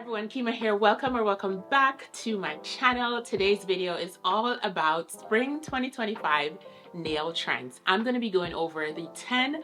everyone, Keyma here. Welcome or welcome back to my channel. Today's video is all about spring 2025 nail trends. I'm going to be going over the 10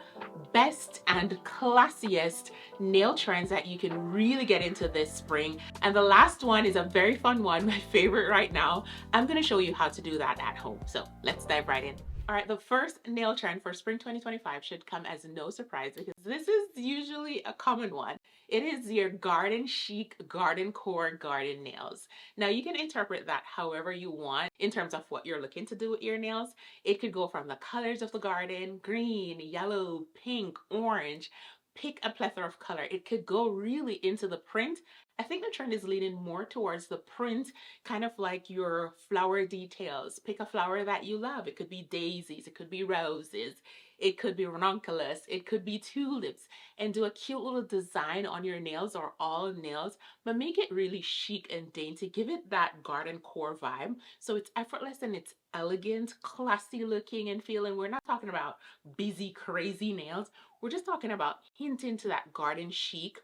best and classiest nail trends that you can really get into this spring. And the last one is a very fun one, my favorite right now. I'm going to show you how to do that at home. So let's dive right in. All right, the first nail trend for spring 2025 should come as no surprise because this is usually a common one. It is your garden chic, Gardencore garden nails. Now you can interpret that however you want in terms of what you're looking to do with your nails. It could go from the colors of the garden, green, yellow, pink, orange. Pick a plethora of color. It could go really into the print. I think the trend is leaning more towards the print, kind of like your flower details. Pick a flower that you love. It could be daisies, it could be roses, it could be ranunculus, it could be tulips, and do a cute little design on your nails or all nails, but make it really chic and dainty. Give it that garden core vibe. So it's effortless and it's elegant, classy looking and feeling. We're not talking about busy, crazy nails. We're just talking about hinting to that garden chic.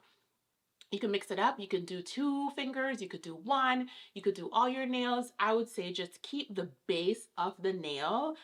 You can mix it up. You can do 2 fingers, you could do 1, you could do all your nails. I would say just keep the base of the nail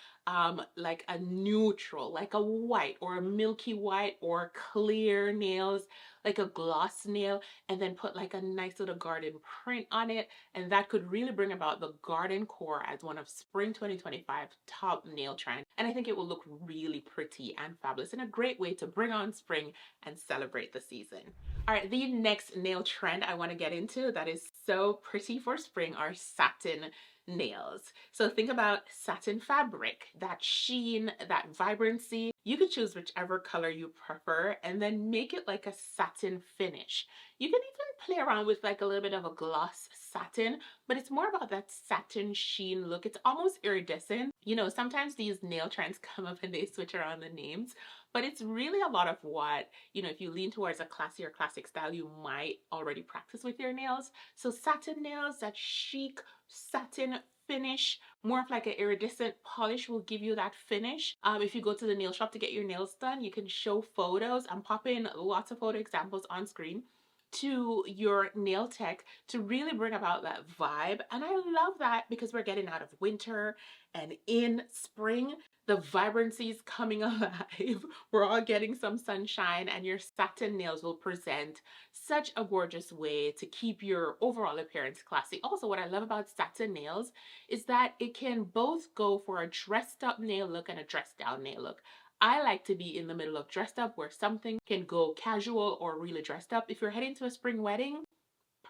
like a neutral, like a white or a milky white or clear nails, like a gloss nail, and then put like a nice little garden print on it. And that could really bring about the garden core as one of spring 2025 top nail trends. And I think it will look really pretty and fabulous and a great way to bring on spring and celebrate the season. All right, the next nail trend I want to get into that is so pretty for spring are satin nails. So think about satin fabric, that sheen, that vibrancy. You could choose whichever color you prefer and then make it like a satin finish. You can even play around with like a little bit of a gloss satin, but it's more about that satin sheen look. It's almost iridescent. You know, sometimes these nail trends come up and they switch around the names, but it's really a lot of what, you know, if you lean towards a classy or classic style, you might already practice with your nails. So satin nails, that chic satin finish, more of like an iridescent polish will give you that finish. If you go to the nail shop to get your nails done, you can show photos. I'm popping lots of photo examples on screen to your nail tech to really bring about that vibe. And I love that because we're getting out of winter and in spring. The vibrancy is coming alive. We're all getting some sunshine, and your satin nails will present such a gorgeous way to keep your overall appearance classy. Also, what I love about satin nails is that it can both go for a dressed up nail look and a dressed down nail look. I like to be in the middle of dressed up where something can go casual or really dressed up. If you're heading to a spring wedding,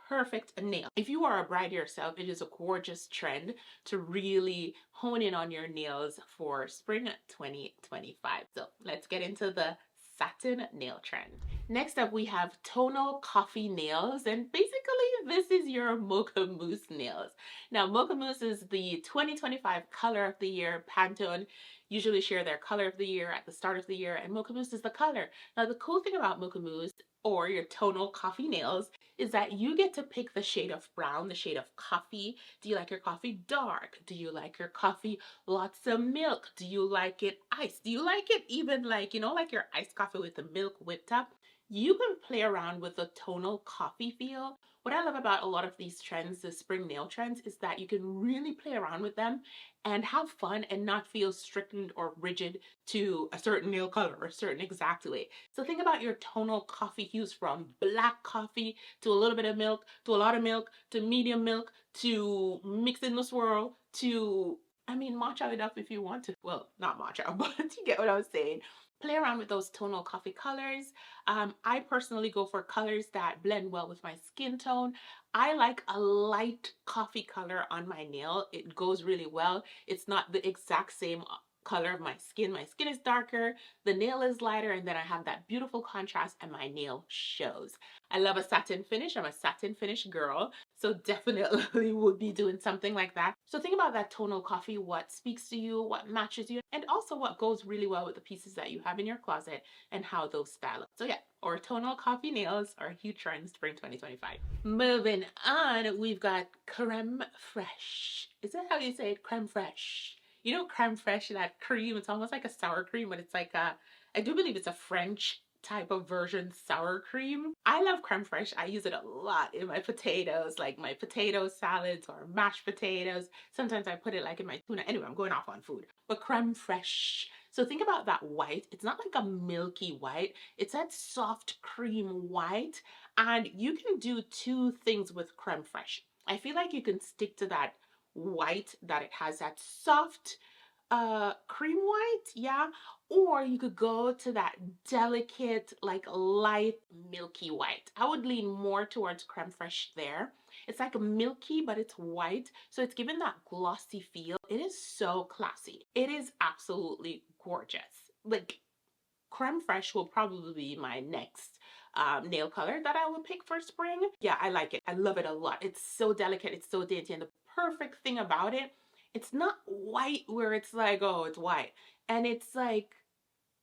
perfect nail. If you are a bride yourself, it is a gorgeous trend to really hone in on your nails for spring 2025. So let's get into the satin nail trend. Next up, we have Tonal Coffee nails, and basically this is your mocha mousse nails. Now, mocha mousse is the 2025 color of the year. Pantone usually share their color of the year at the start of the year, and mocha mousse is the color. Now, the cool thing about mocha mousse or your Tonal Coffee nails is that you get to pick the shade of brown, the shade of coffee. Do you like your coffee dark? Do you like your coffee lots of milk? Do you like it iced? Do you like it even like, you know, like your iced coffee with the milk whipped up? You can play around with the tonal coffee feel. What I love about a lot of these trends, the spring nail trends, is that you can really play around with them and have fun and not feel stricken or rigid to a certain nail color or a certain exact way. So think about your tonal coffee hues from black coffee to a little bit of milk, to a lot of milk, to medium milk, to mix in the swirl, to, I mean, matcha it up if you want to. Well, not matcha, but you get what I was saying. Play around with those tonal coffee colors. I personally go for colors that blend well with my skin tone. I like a light coffee color on my nail. It goes really well. It's not the exact same color of my skin. My skin is darker, the nail is lighter, and then I have that beautiful contrast and my nail shows. I love a satin finish. I'm a satin finish girl, so definitely would be doing something like that. So think about that tonal coffee, what speaks to you, what matches you, and also what goes really well with the pieces that you have in your closet and how those style up. So yeah, or tonal coffee nails are a huge trend spring 2025. Moving on, we've got Creme Fraiche. Is that how you say it? Creme Fraiche. You know, creme fraiche, that cream, it's almost like a sour cream, but it's like a, I do believe it's a French type of version sour cream. I love creme fraiche. I use it a lot in my potatoes, like my potato salads or mashed potatoes. Sometimes I put it like in my tuna. Anyway, I'm going off on food. But creme fraiche. So think about that white. It's not like a milky white. It's that soft cream white. And you can do two things with creme fraiche. I feel like you can stick to that white, that it has that soft cream white, yeah, or you could go to that delicate, like light milky white. I would lean more towards creme fraiche there. It's like milky, but it's white, so it's given that glossy feel. It is so classy. It is absolutely gorgeous. Like, creme fraiche will probably be my next nail color that I will pick for spring. Yeah, I like it. I love it a lot. It's so delicate. It's so dainty. And the perfect thing about it, it's not white where it's like, oh, it's white. And it's like,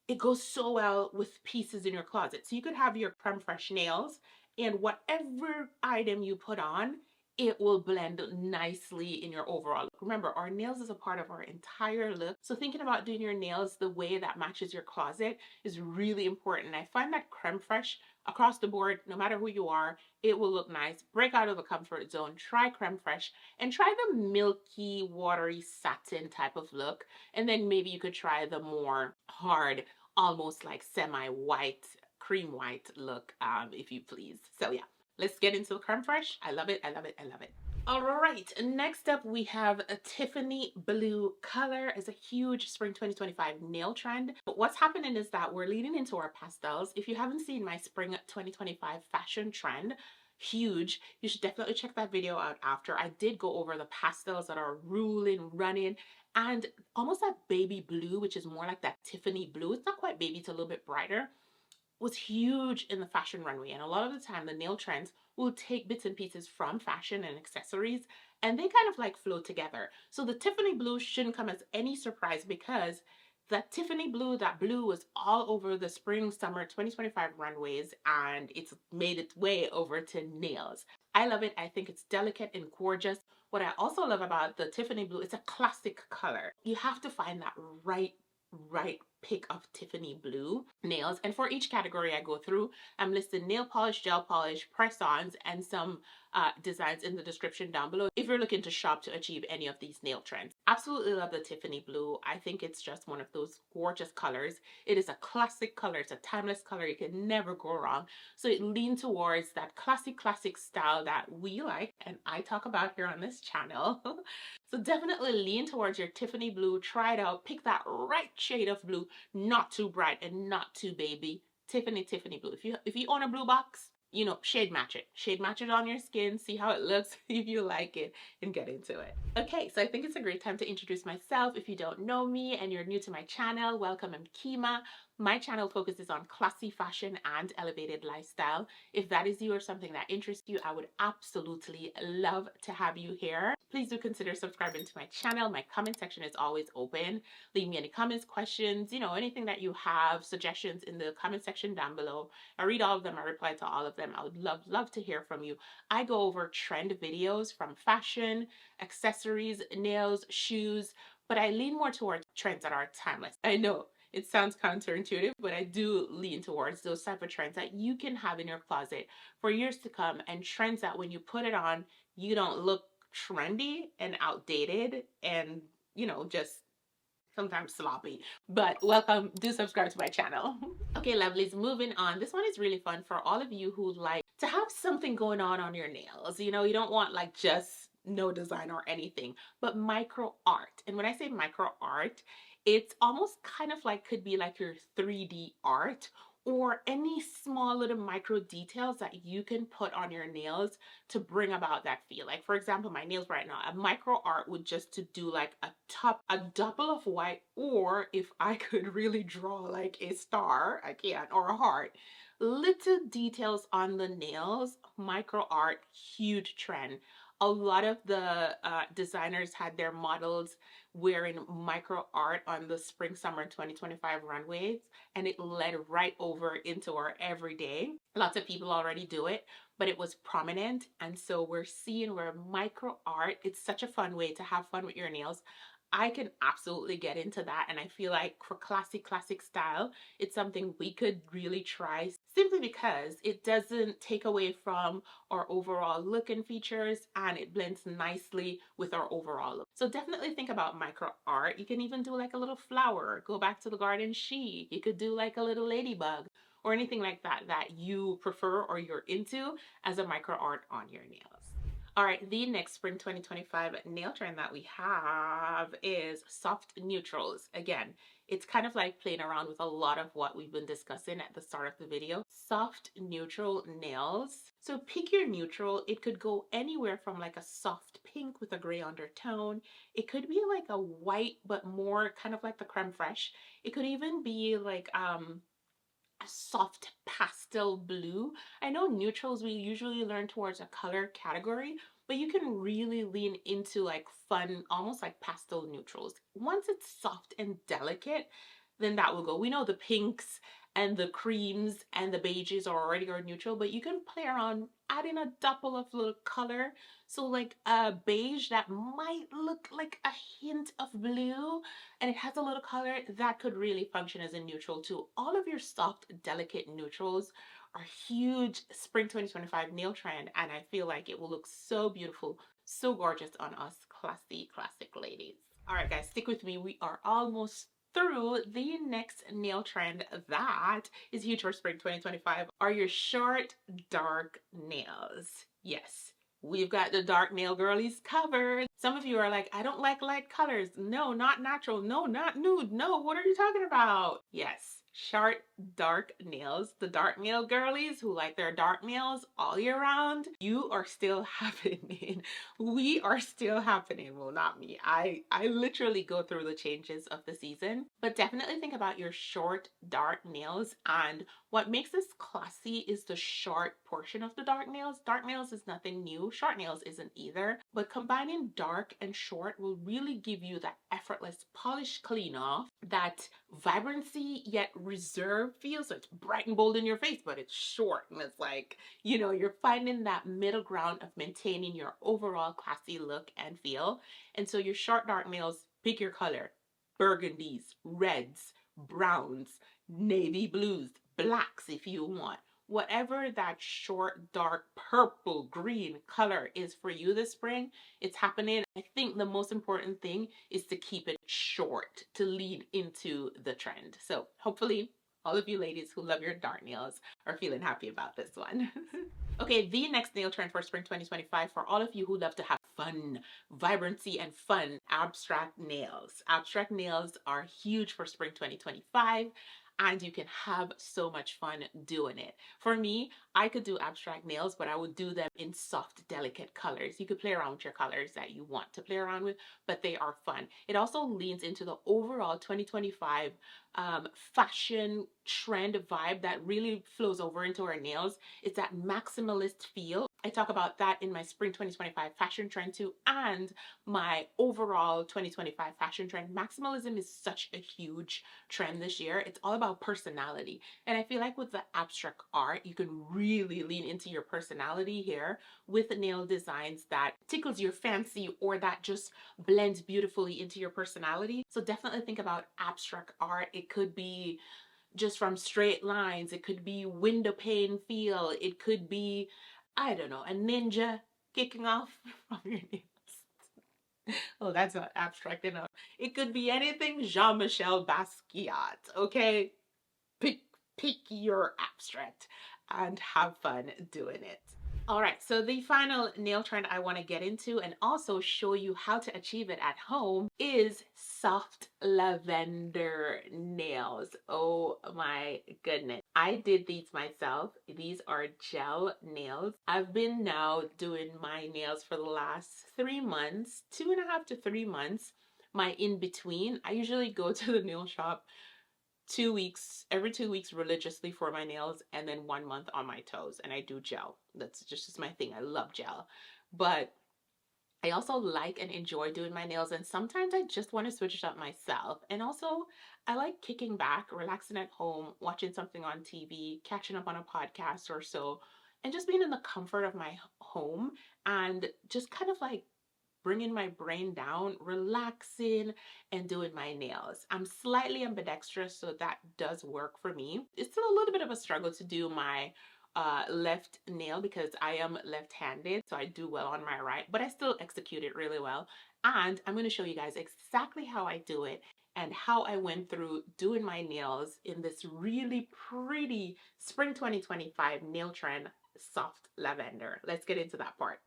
it goes so well with pieces in your closet. So you could have your creme fraiche nails and whatever item you put on, it will blend nicely in your overall look. Remember, our nails is a part of our entire look. So thinking about doing your nails the way that matches your closet is really important. I find that creme fraiche across the board, no matter who you are, it will look nice. Break out of the comfort zone, try creme fraiche, and try the milky, watery satin type of look. And then maybe you could try the more hard, almost like semi-white, cream white look, if you please. So yeah, let's get into the creme fraiche. I love it, I love it, I love it. All right, next up we have a Tiffany Blue color. It's a huge spring 2025 nail trend. But what's happening is that we're leading into our pastels. If you haven't seen my spring 2025 fashion trend, huge, you should definitely check that video out after. I did go over the pastels that are ruling, running, and almost that baby blue, which is more like that Tiffany blue. It's not quite baby, it's a little bit brighter, was huge in the fashion runway. And a lot of the time the nail trends will take bits and pieces from fashion and accessories and they kind of like flow together. So the Tiffany blue shouldn't come as any surprise because that Tiffany blue, that blue was all over the spring summer 2025 runways and it's made its way over to nails. I love it. I think it's delicate and gorgeous. What I also love about the Tiffany blue, it's a classic color. You have to find that right pick of Tiffany blue nails. And for each category I go through, I'm listing nail polish, gel polish, press-ons, and some designs in the description down below if you're looking to shop to achieve any of these nail trends. Absolutely love the Tiffany blue. I think it's just one of those gorgeous colors. It is a classic color. It's a timeless color. You can never go wrong. So it leans towards that classic style that we like and I talk about here on this channel. So definitely lean towards your Tiffany blue. Try it out. Pick that right shade of blue, not too bright and not too baby. Tiffany blue. If you own a blue box, you know, shade match it. Shade match it on your skin, see how it looks, if you like it, and get into it. Okay, so I think it's a great time to introduce myself. If you don't know me and you're new to my channel, welcome. I'm Keyma. My channel focuses on classy fashion and elevated lifestyle. If that is you or something that interests you, I would absolutely love to have you here. Please do consider subscribing to my channel. My comment section is always open. Leave me any comments, questions, you know, anything that you have, suggestions in the comment section down below. I read all of them. I reply to all of them. I would love to hear from you. I go over trend videos from fashion, accessories, nails, shoes, but I lean more towards trends that are timeless. I know it sounds counterintuitive, but I do lean towards those type of trends that you can have in your closet for years to come, and trends that when you put it on, you don't look trendy and outdated and, you know, just sometimes sloppy. But welcome, do subscribe to my channel. Okay, lovelies, moving on. This one is really fun for all of you who like to have something going on your nails. You know, you don't want like just no design or anything, but micro art. And when I say micro art, it's almost kind of like could be like your 3D art or any small little micro details that you can put on your nails to bring about that feel. Like for example, my nails right now, a micro art would just to do like a double of white, or if I could really draw like a star, I can, or a heart. Little details on the nails, micro art, huge trend. A lot of the designers had their models wearing micro art on the spring summer 2025 runways, and it led right over into our everyday. Lots of people already do it, but it was prominent, and so we're seeing where micro art, it's such a fun way to have fun with your nails. I can absolutely get into that. And I feel like for classic style, it's something we could really try, simply because it doesn't take away from our overall look and features, and it blends nicely with our overall look. So definitely think about micro art. You can even do like a little flower, go back to the garden chic. You could do like a little ladybug or anything like that that you prefer or you're into as a micro art on your nails. All right, the next spring 2025 nail trend that we have is soft neutrals. Again, it's kind of like playing around with a lot of what we've been discussing at the start of the video. Soft neutral nails. So pick your neutral. It could go anywhere from like a soft pink with a gray undertone. It could be like a white, but more kind of like the Creme Fraiche. It could even be like a soft pastel blue. I know neutrals we usually learn towards a color category, but you can really lean into like fun, almost like pastel neutrals. Once it's soft and delicate, then that will go. We know the pinks and the creams and the beiges are already our neutral, but you can play around adding a double of little color. So like a beige that might look like a hint of blue and it has a little color, that could really function as a neutral too. All of your soft, delicate neutrals are huge spring 2025 nail trend, and I feel like it will look so beautiful, so gorgeous on us classy, classic ladies. All right, guys, stick with me. We are almost through. The next nail trend that is huge for spring 2025 are your short, dark nails. Yes, we've got the dark nail girlies covered. Some of you are like, I don't like light colors. No, not natural. No, not nude. No, what are you talking about? Yes, short, dark nails. The dark nail girlies who like their dark nails all year round, you are still happening. We are still happening. Well, not me. I literally go through the changes of the season, but definitely think about your short, dark nails. And what makes this classy is the short portion of the dark nails. Dark nails is nothing new. Short nails isn't either. But combining dark and short will really give you that effortless polish clean off, that vibrancy yet reserved feel. So it's bright and bold in your face, but it's short. And it's like, you know, you're finding that middle ground of maintaining your overall classy look and feel. And so your short dark nails, pick your color. Burgundies, reds, browns, navy blues, blacks if you want. Whatever that short, dark, purple, green color is for you this spring, it's happening. I think the most important thing is to keep it short to lead into the trend. So hopefully all of you ladies who love your dark nails are feeling happy about this one. Okay, the next nail trend for spring 2025 for all of you who love to have fun, vibrancy, and fun, abstract nails. Abstract nails are huge for spring 2025. And you can have so much fun doing it. For me, I could do abstract nails, but I would do them in soft, delicate colors. You could play around with your colors that you want to play around with, but they are fun. It also leans into the overall 2025 fashion trend vibe that really flows over into our nails. It's that maximalist feel. I talk about that in my spring 2025 fashion trend too, and my overall 2025 fashion trend. Maximalism is such a huge trend this year. It's all about personality. And I feel like with the abstract art, you can really lean into your personality here with nail designs that tickles your fancy or that just blends beautifully into your personality. So definitely think about abstract art. It could be just from straight lines. It could be window pane feel. It could be, I don't know, a ninja kicking off from your nails. Oh, that's not abstract enough. It could be anything Jean-Michel Basquiat, okay? Pick your abstract and have fun doing it. All right, so the final nail trend I want to get into and also show you how to achieve it at home is soft lavender nails. Oh my goodness. I did these myself. These are gel nails. I've been now doing my nails for the last 3 months, 2.5 to 3 months. My in between, I usually go to the nail shop 2 weeks, every 2 weeks religiously for my nails, and then 1 month on my toes, and I do gel. That's just my thing. I love gel. But I also like and enjoy doing my nails, and sometimes I just want to switch it up myself. And also, I like kicking back, relaxing at home, watching something on TV, catching up on a podcast or so, and just being in the comfort of my home and just kind of like bringing my brain down, relaxing, and doing my nails. I'm slightly ambidextrous, so that does work for me. It's still a little bit of a struggle to do my left nail because I am left-handed, so I do well on my right, but I still execute it really well. And I'm going to show you guys exactly how I do it and how I went through doing my nails in this really pretty spring 2025 nail trend, soft lavender. Let's get into that part.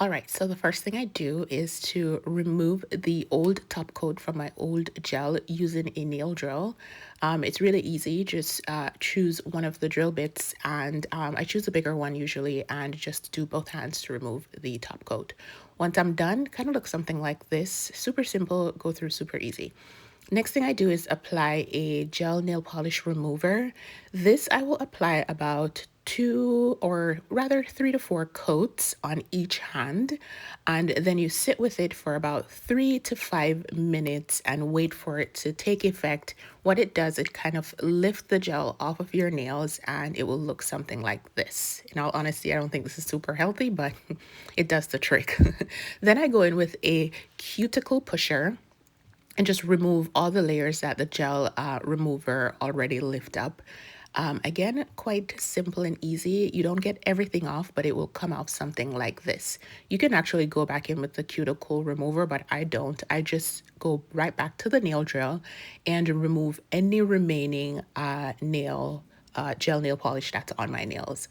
All right, so the first thing I do is to remove the old top coat from my old gel using a nail drill. It's really easy. Just choose one of the drill bits, and I choose a bigger one usually, and just do both hands to remove the top coat. Once I'm done, kind of looks something like this. Super simple, go through super easy. Next thing I do is apply a gel nail polish remover. This I will apply about 2 or rather 3 to 4 coats on each hand, and then you sit with it for about 3 to 5 minutes and wait for it to take effect. What it does, it kind of lifts the gel off of your nails and it will look something like this. In all honesty, I don't think this is super healthy, but it does the trick. Then I go in with a cuticle pusher and just remove all the layers that the gel remover already lift up. Again, quite simple and easy. You don't get everything off, but it will come off something like this. You can actually go back in with the cuticle remover, but I don't. I just go right back to the nail drill and remove any remaining gel nail polish that's on my nails.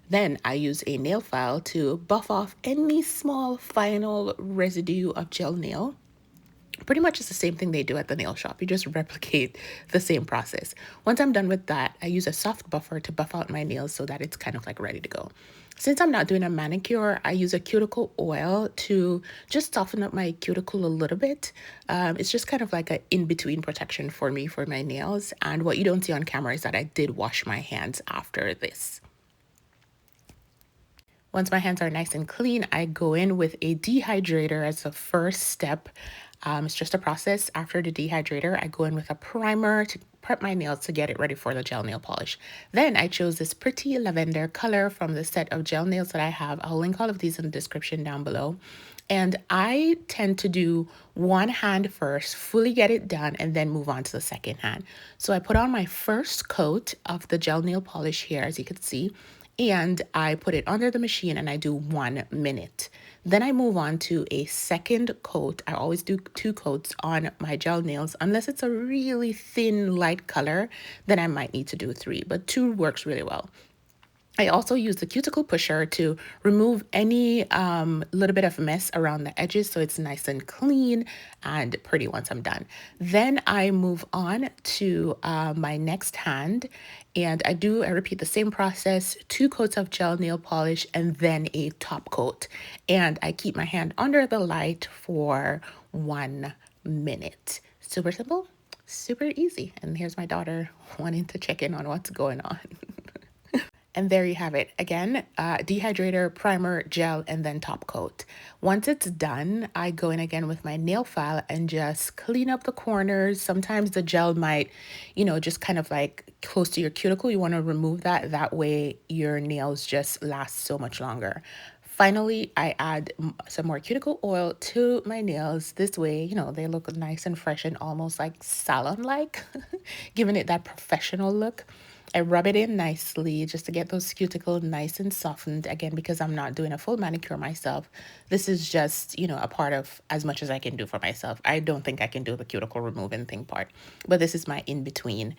Then I use a nail file to buff off any small final residue of gel nail. Pretty much it's the same thing they do at the nail shop. You just replicate the same process. Once I'm done with that, I use a soft buffer to buff out my nails so that it's kind of like ready to go. Since I'm not doing a manicure, I use a cuticle oil to just soften up my cuticle a little bit. It's just kind of like an in-between protection for me for my nails. And what you don't see on camera is that I did wash my hands after this. Once my hands are nice and clean, I go in with a dehydrator as the first step. It's just a process. After the dehydrator, I go in with a primer to prep my nails to get it ready for the gel nail polish. Then I chose this pretty lavender color from the set of gel nails that I have. I'll link all of these in the description down below. And I tend to do one hand first, fully get it done, and then move on to the second hand. So I put on my first coat of the gel nail polish here, as you can see, and I put it under the machine and I do 1 minute. Then I move on to a second coat. I always do 2 coats on my gel nails. Unless it's a really thin light color, then I might need to do 3, but 2 works really well. I also use the Cuticle Pusher to remove any little bit of mess around the edges so it's nice and clean and pretty once I'm done. Then I move on to my next hand, and I repeat the same process, 2 coats of gel nail polish and then a top coat. And I keep my hand under the light for 1 minute. Super simple, super easy. And here's my daughter wanting to check in on what's going on. And there you have it. Again, dehydrator, primer, gel, and then top coat. Once it's done, I go in again with my nail file and just clean up the corners. Sometimes the gel might, just kind of like close to your cuticle. You want to remove that. That way your nails just last so much longer. Finally, I add some more cuticle oil to my nails. This way, they look nice and fresh and almost like salon-like, giving it that professional look. I rub it in nicely just to get those cuticles nice and softened. Again, because I'm not doing a full manicure myself, this is just, a part of as much as I can do for myself. I don't think I can do the cuticle removing thing part, but this is my in-between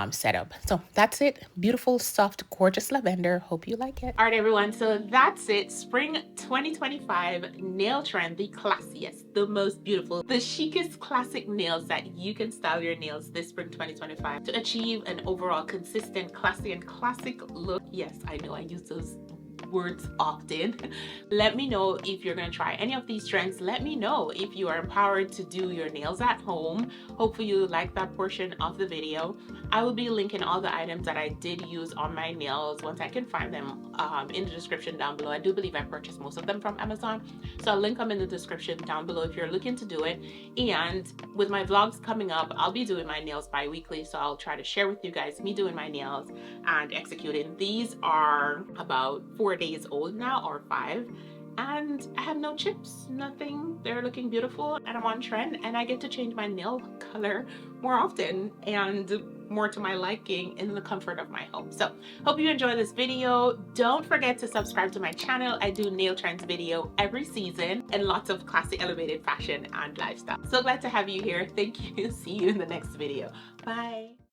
setup. So that's it. Beautiful, soft, gorgeous lavender. Hope you like it. All right, everyone. So that's it. Spring 2025 nail trend, the classiest, the most beautiful, the chicest classic nails that you can style your nails this spring 2025 to achieve an overall consistent, classy and classic look. Yes, I know I use those words often. Let me know if you're going to try any of these trends. Let me know if you are empowered to do your nails at home. Hopefully you like that portion of the video. I will be linking all the items that I did use on my nails once I can find them in the description down below. I do believe I purchased most of them from Amazon, so I'll link them in the description down below if you're looking to do it. And with my vlogs coming up, I'll be doing my nails bi-weekly, so I'll try to share with you guys me doing my nails and executing. These are about 4 days old now, or 5, and I have no chips, nothing. They're looking beautiful and I'm on trend, and I get to change my nail color more often and more to my liking in the comfort of my home. So hope you enjoy this video. Don't forget to subscribe to my channel. I do nail trends video every season and lots of classy elevated fashion and lifestyle. So glad to have you here. Thank you. See you in the next video. Bye.